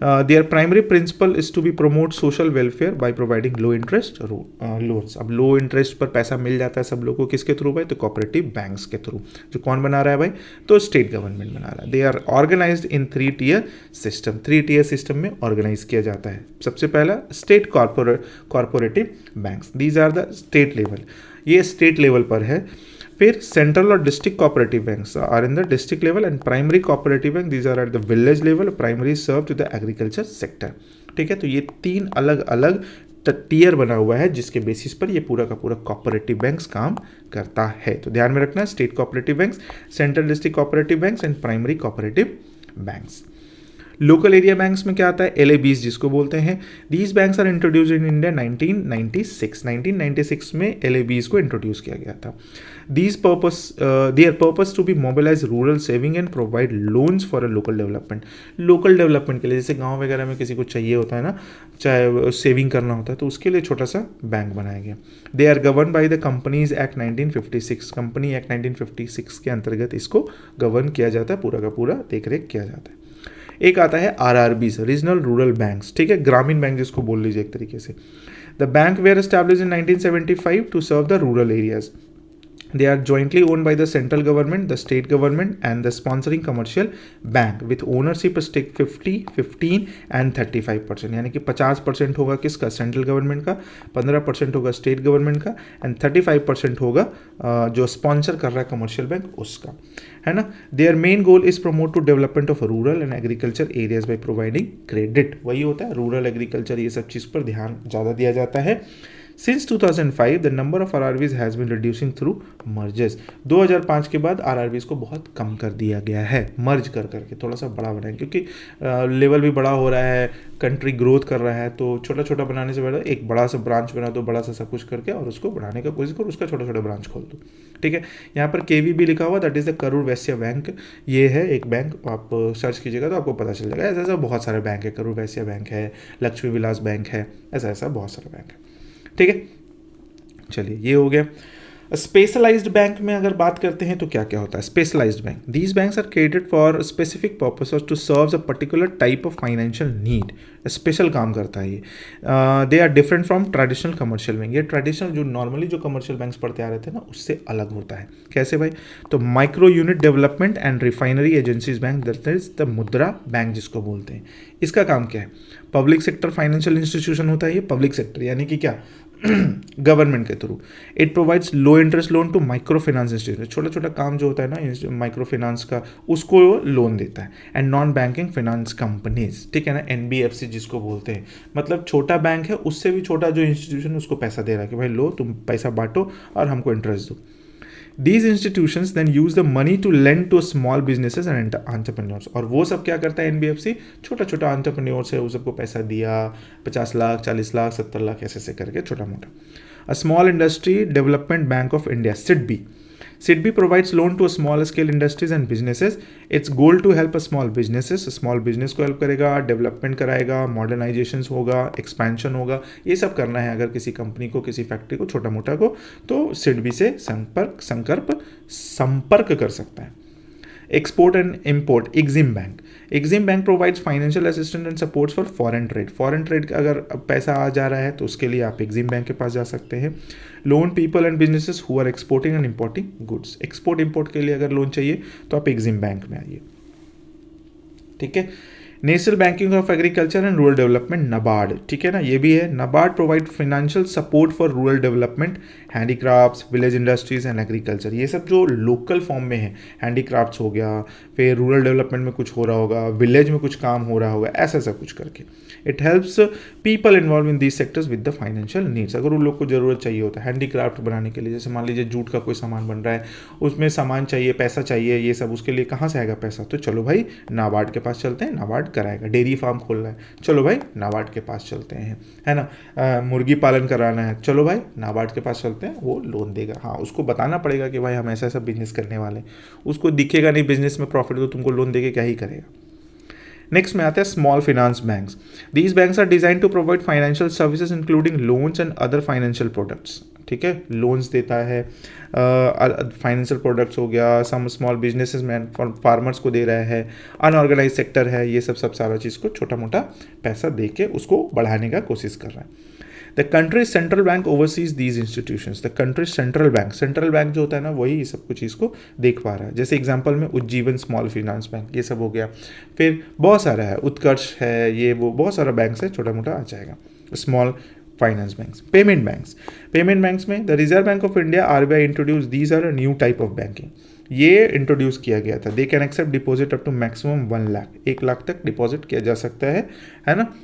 Their primary principle is to be promote social welfare by providing low interest loans। अब लो interest पर पैसा मिल जाता है सब लोगों को, किसके थ्रू भाई, तो कोऑपरेटिव बैंक्स के थ्रू। जो कौन बना रहा है भाई, तो स्टेट गवर्नमेंट बना रहा है। They are organized in 3 tier system, 3 tier system में ऑर्गेनाइज किया जाता है। सबसे पहला state corporative banks, these are the state level, ये स्टेट लेवल पर है। फिर सेंट्रल और district cooperative banks are in the district level, and primary cooperative bank these are at the village level, primary serve to the agriculture sector, ठीक है। तो ये 3 अलग अलग टीयर बना हुआ है, जिसके बेसिस पर ये पूरा का पूरा कोऑपरेटिव बैंक्स काम करता है। तो ध्यान में रखना है, state cooperative banks, central district cooperative banks and primary cooperative banks. Local area banks में क्या आता है, LABs जिसको बोलते हैं। These banks are introduced in India 1996 में LABs को इंट्रोड्यूस किया गया था। Their purpose to be mobilize rural saving and provide loans for a local development, local development के लिए, जैसे गांव वगैरह में किसी को चाहिए होता है ना, चाहे सेविंग करना होता है, तो उसके लिए छोटा सा बैंक बनाया गया। They are govern by the companies act 1956, company act 1956 के अंतर्गत इसको गवर्न किया जाता है, पूरा का पूरा देख रेख किया जाता है। एक आता है RRBs, रीजनल रूरल बैंक्स, ठीक है, ग्रामीण बैंक जिसको बोल लीजिए एक तरीके से। The bank were established in 1975 to serve the rural areas. They are jointly owned by the central government, the state government, and the sponsoring commercial bank with ownership stake 50, 15 and 35%, यानी कि 50% होगा किसका, सेंट्रल गवर्नमेंट का, 15% होगा state government का, and 35% होगा जो sponsor कर रहा है कमर्शियल बैंक उसका, है ना। Their main goal is promote to development of rural and agriculture areas by providing credit, वही होता है रूरल एग्रीकल्चर, ये सब चीज़ पर ध्यान ज़्यादा दिया जाता है। Since 2005 the number of RRBs has been reducing through mergers। 2005 के बाद RRBs को बहुत कम कर दिया गया है, मर्ज कर करके थोड़ा सा बड़ा बनाए, क्योंकि लेवल भी बड़ा हो रहा है, कंट्री ग्रोथ कर रहा है, तो छोटा छोटा बनाने से बड़ा एक बड़ा सा ब्रांच बना दो, बड़ा सा सब कुछ करके, और उसको बढ़ाने का कोशिश करो, उसका छोटा छोटा ब्रांच खोल दो, ठीक है। यहाँ पर KVB लिखा हुआ, that is the Karur Vysya bank, ये है एक बैंक, आप सर्च कीजिएगा तो आपको पता चल जाएगा। ऐसा ऐसा बहुत सारे बैंक है, करूर वैश्य बैंक है, लक्ष्मी विलास बैंक है, ऐसा ऐसा बहुत सारे बैंक है, ठीक है। चलिए ये हो गया। स्पेशलाइज्ड बैंक में अगर बात करते हैं तो क्या क्या होता है specialized bank, these banks are created for specific purposes to serve a particular type of financial need, special काम करता है ये। They are different from traditional commercial bank, ये ट्रेडिशनल जो नॉर्मली जो कमर्शियल बैंक्स पढ़ते आ रहे थे ना उससे अलग होता है। कैसे भाई? तो micro unit development and refinery agencies bank, that is the मुद्रा बैंक जिसको बोलते हैं। इसका काम क्या है? पब्लिक सेक्टर फाइनेंशियल इंस्टीट्यूशन होता है ये, पब्लिक सेक्टर यानी कि क्या गवर्नमेंट के through. It provides low interest loan to micro finance institution, छोटा छोटा काम जो होता है ना माइक्रो फाइनेंस का उसको लोन देता है। And non banking finance companies, ठीक है ना, एनबीएफसी जिसको बोलते हैं, मतलब छोटा बैंक है उससे भी छोटा जो इंस्टीट्यूशन उसको पैसा दे रहा है कि भाई लो तुम पैसा बांटो और हमको इंटरेस्ट दो। These institutions then use the money to lend to small businesses and entrepreneurs, और वो सब क्या करता है एनबीएफसी? छोटा छोटा entrepreneurs है वो सबको पैसा दिया, 50 लाख 40 लाख 70 लाख ऐसे करके छोटा मोटा। A small industry development bank of India SIDBI, SIDBI provides loan to small scale industries and businesses. Its goal to help a small businesses, small business को हेल्प करेगा, डेवलपमेंट कराएगा, मॉडर्नाइजेशन होगा, एक्सपेंशन होगा, ये सब करना है अगर किसी कंपनी को, किसी फैक्ट्री को, छोटा मोटा को, तो SIDBI से संपर्क कर सकता है। Export and import, EXIM bank, EXIM bank provides financial assistance and supports for foreign trade, foreign trade का अगर पैसा आ जा रहा है तो उसके लिए आप एग्जिम बैंक के पास जा सकते हैं। Loan people and businesses who are exporting and importing goods, export import के लिए अगर लोन चाहिए तो आप एग्जिम बैंक में आइए, ठीक है। National banking of agriculture and rural development, NABARD, ठीक है ना, ये भी है। NABARD provide financial support for rural development, handicrafts, village industries and agriculture, ये सब जो लोकल फॉर्म में है, हैंडीक्राफ्ट्स हो गया, फिर रूरल डेवलपमेंट में कुछ हो रहा होगा, विलेज में कुछ काम हो रहा होगा, ऐसा सब कुछ करके। It helps people involve in these sectors with the financial needs, अगर उन लोग को जरूरत चाहिए होता है हैंडीक्राफ्ट बनाने के लिए, जैसे मान लीजिए जूट का कोई सामान बन रहा है, उसमें सामान चाहिए, पैसा चाहिए, ये सब उसके लिए कहाँ से आएगा पैसा? तो चलो भाई नाबार्ड के पास चलते हैं, नाबार्ड कराएगा। डेयरी फार्म खोलना है, चलो भाई नाबार्ड के पास चलते हैं, है ना। मुर्गी पालन कराना है, चलो भाई नाबार्ड के पास चलते हैं, वो लोन देगा। हाँ, उसको बताना पड़ेगा कि भाई हम ऐसा ऐसा बिजनेस करने वाले हैं, उसको दिखेगा नहीं बिजनेस में प्रॉफिट तो तुमको लोन देके क्या ही करेगा। नेक्स्ट में आता है small finance banks, these banks are design to provide financial services including loans and other financial products, ठीक है, लोन्स देता है, फाइनेंशियल प्रोडक्ट्स हो गया, some small businesses man farmers को दे रहा है, अनऑर्गेनाइज सेक्टर है, ये सब सारा चीज़ को छोटा मोटा पैसा दे के उसको बढ़ाने का कोशिश कर रहा है। The country central bank overseas these institutions, the country central bank जो होता है ना वही सब कुछ चीज़ को देख पा रहा है। जैसे एग्जांपल में उज्जीवन स्मॉल फाइनेंस बैंक, ये सब हो गया, फिर बहुत सारा है, उत्कर्ष है, ये वो बहुत सारा बैंक्स है, छोटा मोटा आ जाएगा small finance banks. Payment banks में the reserve bank of India RBI introduce, these are a new type of banking, ये इंट्रोड्यूस किया गया था। They can accept deposit up to maximum 1 lakh, 1 lakh तक डिपॉजिट किया जा सकता है ना।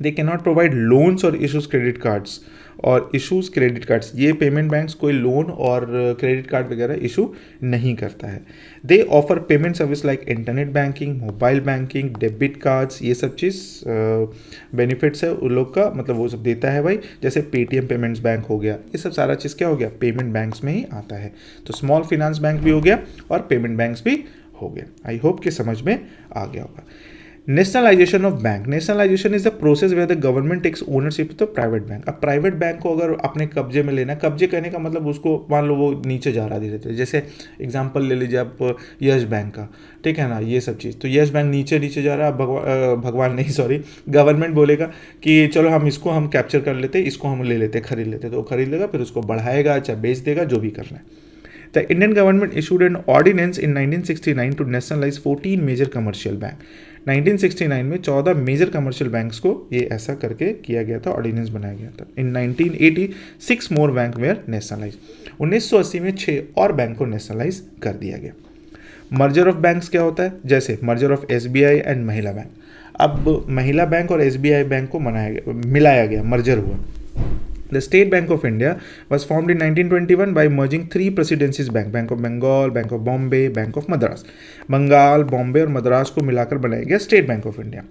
They can not provide loans और इशूज क्रेडिट कार्ड्स, और इशूज़ क्रेडिट कार्ड्स, ये पेमेंट बैंक्स कोई लोन और क्रेडिट कार्ड वगैरह इशू नहीं करता है। दे offer payment service like internet banking, mobile banking, debit cards, ये सब चीज़ बेनिफिट्स है उन लोग का, मतलब वो सब देता है भाई। जैसे पेटीएम पेमेंट्स बैंक हो गया, ये सब सारा चीज़ क्या हो गया, पेमेंट बैंक्स में ही आता है। तो स्मॉल फाइनेंस बैंक भी हो गया और पेमेंट बैंक्स भी हो गया। आई होप कि समझ में आ गया होगा। Nationalization of bank, nationalization is the process where the government takes ownership of the private bank. अब प्राइवेट बैंक को अगर अपने कब्जे में लेना, कब्जे करने का मतलब उसको मान लो वो नीचे जा रहा धीरे धीरे, जैसे एग्जांपल ले लीजिए आप यस बैंक का, ठीक है ना, ये सब चीज़, तो यस बैंक नीचे जा रहा है, भगवान नहीं सॉरी गवर्नमेंट बोलेगा कि चलो हम कैप्चर कर लेते, इसको हम ले लेते, खरीद लेते, तो वो खरीद लेगा, फिर उसको बढ़ाएगा, चाहे बेच देगा, जो भी करना है। The Indian government issued an ordinance in 1969 to nationalize 14 major commercial bank. 1969 में 14 मेजर कमर्शियल बैंक्स को ये ऐसा करके किया गया था, ऑर्डिनेंस बनाया गया था। इन 1980 6 मोर बैंक वेयर नेशनलाइज, 1980 में 6 और बैंक को नेशनलाइज कर दिया गया। मर्जर ऑफ बैंक्स क्या होता है, जैसे मर्जर ऑफ एसबीआई एंड महिला बैंक। अब महिला बैंक और एसबीआई बैंक को मिलाया गया, मर्जर हुआ। The State Bank of India was formed in 1921 by merging 3 presidencies bank, Bank of Bengal, Bank of Bombay, Bank of Madras। Bengal, Bombay और मद्रास को मिलाकर बनाया गया स्टेट बैंक ऑफ इंडिया।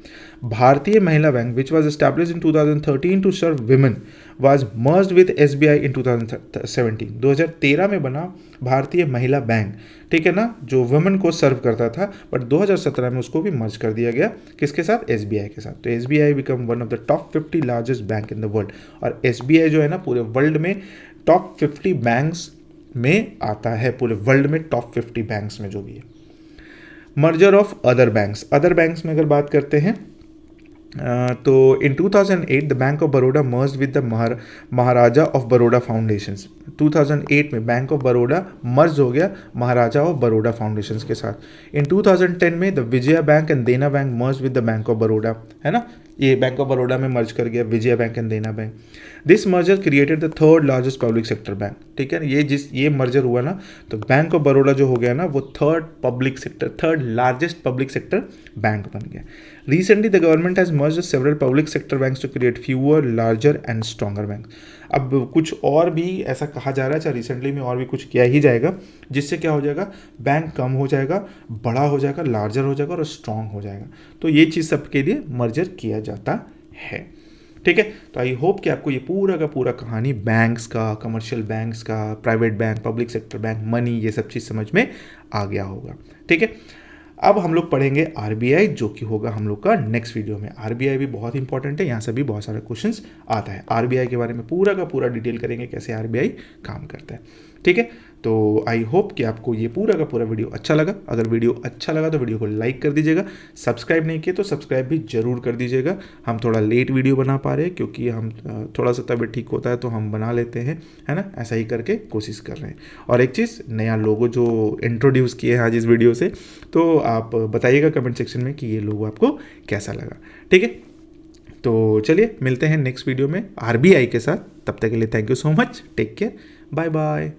भारतीय महिला bank which was established in 2013 to serve women was merged with SBI in 2017। 2013 में बना भारतीय महिला बैंक, ठीक है ना, जो वुमेन को सर्व करता था, बट 2017 में उसको भी मर्ज कर दिया गया, किसके साथ, एसबीआई के साथ। तो SBI become one of the top 50 largest bank in the world, और एसबीआई जो है ना पूरे वर्ल्ड में टॉप 50 बैंक्स में आता है, पूरे वर्ल्ड में टॉप 50 बैंक्स में जो भी है। मर्जर ऑफ अदर बैंक्स में अगर बात करते हैं तो इन 2008 the bank of Baroda merge with the Maharaja of Baroda foundations. 2008 में बैंक ऑफ बड़ौदा मर्ज हो गया महाराजा ऑफ बड़ौदा फाउंडेशंस के साथ। इन 2010 में द विजया बैंक एंड देना bank merge with the bank of Baroda, है ना, ये बैंक ऑफ बड़ौदा में मर्ज कर गया विजया बैंक एंड देना bank. This merger created the third largest public sector bank, ठीक है, ये मर्जर हुआ ना तो बैंक ऑफ बड़ौदा जो हो गया ना वो third largest public sector bank बन गया। Recently, the government has merged several public sector banks to create fewer, larger and stronger banks. अब कुछ और भी ऐसा कहा जा रहा है, चाहे रिसेंटली में और भी कुछ किया ही जाएगा, जिससे क्या हो जाएगा, बैंक कम हो जाएगा, बड़ा हो जाएगा, लार्जर हो जाएगा और स्ट्रॉन्ग हो जाएगा। तो ये चीज़ सबके लिए मर्जर किया जाता है, ठीक है। तो आई होप कि आपको ये पूरा का पूरा कहानी बैंक्स का, कमर्शियल बैंक्स का, private bank, public sector bank, money, ये सब चीज़ समझ में आ गया होगा, ठीक है। अब हम लोग पढ़ेंगे आरबीआई, जो कि होगा हम लोग का नेक्स्ट वीडियो में। आरबीआई भी बहुत इंपॉर्टेंट है, यहाँ से भी बहुत सारे क्वेश्चंस आता है। आरबीआई के बारे में पूरा का पूरा डिटेल करेंगे कैसे आरबीआई काम करता है, ठीक है। तो आई होप कि आपको ये पूरा का पूरा वीडियो अच्छा लगा। अगर वीडियो अच्छा लगा तो वीडियो को लाइक कर दीजिएगा, सब्सक्राइब नहीं किए तो सब्सक्राइब भी जरूर कर दीजिएगा। हम थोड़ा लेट वीडियो बना पा रहे हैं क्योंकि हम थोड़ा सा तबीयत ठीक होता है तो हम बना लेते हैं, है ना, ऐसा ही करके कोशिश कर रहे हैं। और एक चीज़, नया लोगो जो इंट्रोड्यूस किए हैं आज इस वीडियो से, तो आप बताइएगा कमेंट सेक्शन में कि ये लोगो आपको कैसा लगा, ठीक है। तो चलिए मिलते हैं नेक्स्ट वीडियो में आरबीआई के साथ। तब तक के लिए thank you so much, take care, bye bye.